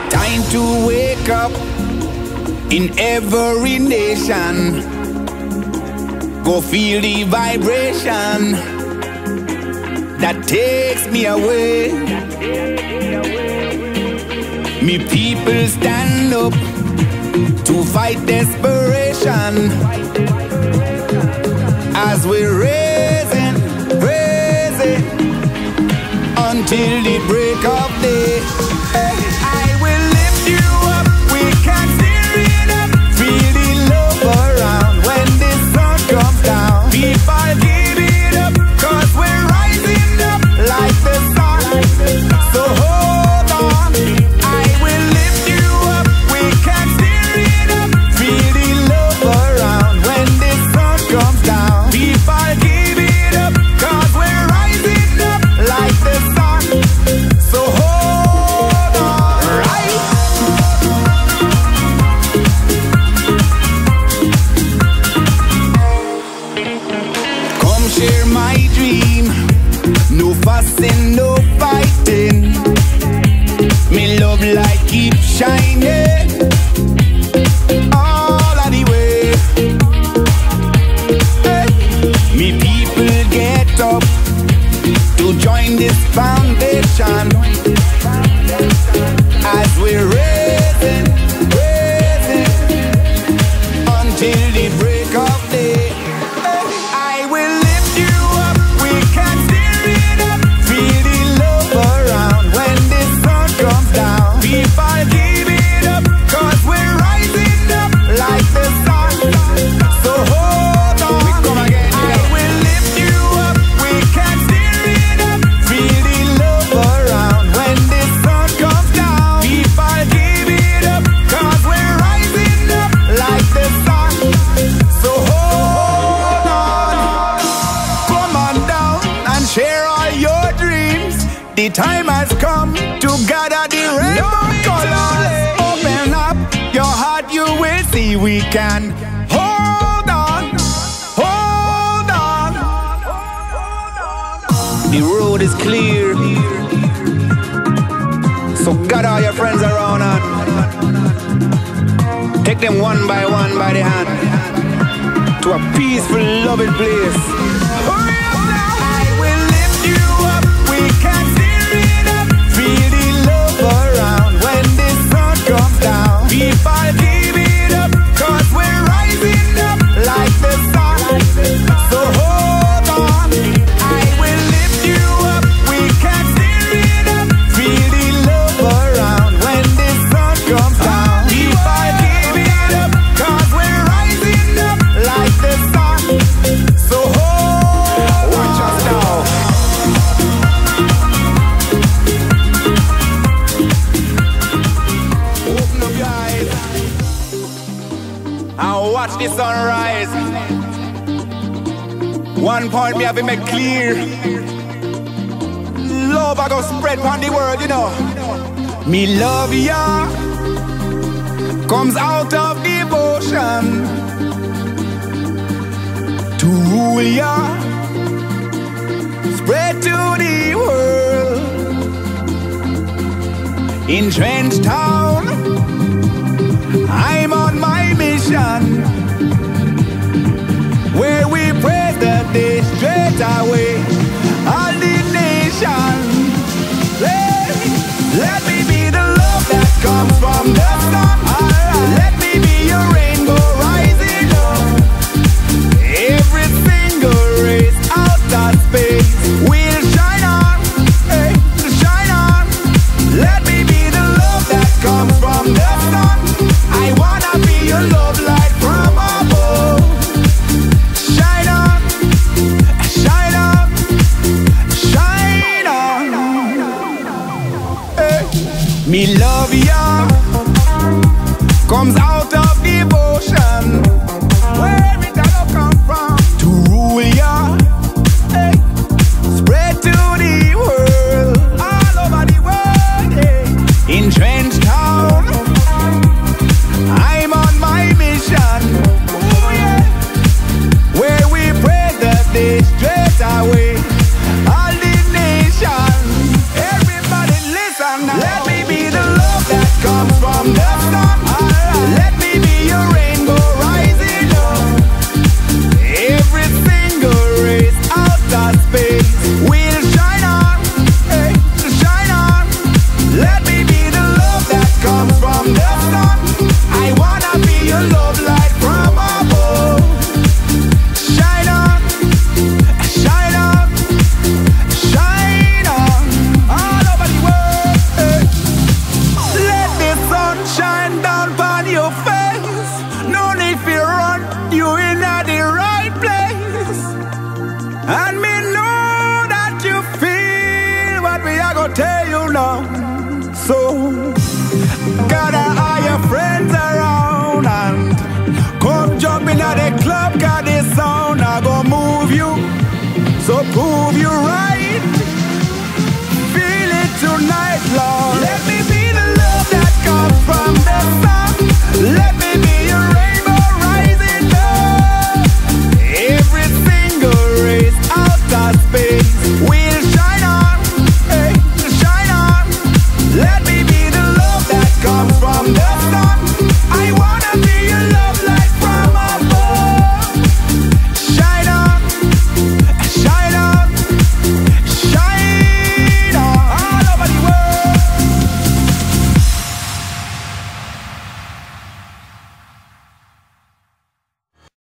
Time to wake up in every nation. Go feel the vibration that takes me away. Me people stand up to fight desperation as we're raising until the break of day. I will lift you up, we can steer it up. Feel the love around when the sun comes down. People give it up, cause we're rising up like the sun. So hold on, I will lift you up, we can steer it up. Feel the love around when the sun comes down. People give it up, cause we're rising up like the sun. So hold on, right? Come share my dream. No fussing, no fighting. Me love light keep shining all of the way. Hey. Me people get up to join this foundation as we're raising until the break of day. I will lift you up, we can steer it up. Feel the love around when the sun comes down. People give it up, cause we're rising up like the sun. So hold on, we come again. I will lift you up, we can steer it up. Feel the love around when the sun comes down. People give it up, cause we're rising up like the sun. So hold on, come on down and share all your dreams. The time has come to gather the rainbow colors. Open up your heart, you will see we can. Hold on, hold on. The road is clear, so gather all your friends around and take them one by the hand to a peaceful, loving place. Hurry up now. I will lift you up, we can steer it up. Feel the love around when the sun comes down. People give it up, cause we're rising up like the sun. So hold on, I will lift you up, we can steer it up. Feel the love around when the sun comes down. People give it up, cause we're rising up like the sun. So hold, watch us now. Open up your eyes and watch the sunrise. One point me have to make clear. Love I go spread on the world, you know. Me love ya comes out of devotion to rule ya, spread to the world. In Trench Town, I'm on my mission, where we praise the day straight away. All the nation, let me be the love that comes from the sun. Let me be your rainbow rising up. Every single race out of space will shine on, hey, shine on. Let me be the love that comes from the sun. I wanna be your love light from above. Shine on, shine on, shine on. Hey. Me love ya comes out of devotion, where it all come from, to rule ya, hey, spread to the world, all over the world, hey. In Trench Town, I'm on my mission, ooh, yeah, where we praise the day straight away. All the nation, everybody listen now. Let me be the love that comes comes from the sun. Let me be your rainbow rising up. Every single race out of space will shine on, hey, shine on. Let me be the love that comes from the sun. I wanna be your love light from above. Shine on, shine on, shine on, all over the world. Hey. Let the sun shine down on your face. No need for run, you in the right place. And me know that you feel what we are gonna tell you now. So gather all your friends around and come jump in at the club, 'cause this sound I gonna move you. So prove you right. Feel it tonight, Lord. Let me be the love that comes from the sun. Let me be your rainbow rising up. Every single race out of space will shine on, hey, shine on. Let me be the love that comes from the sun.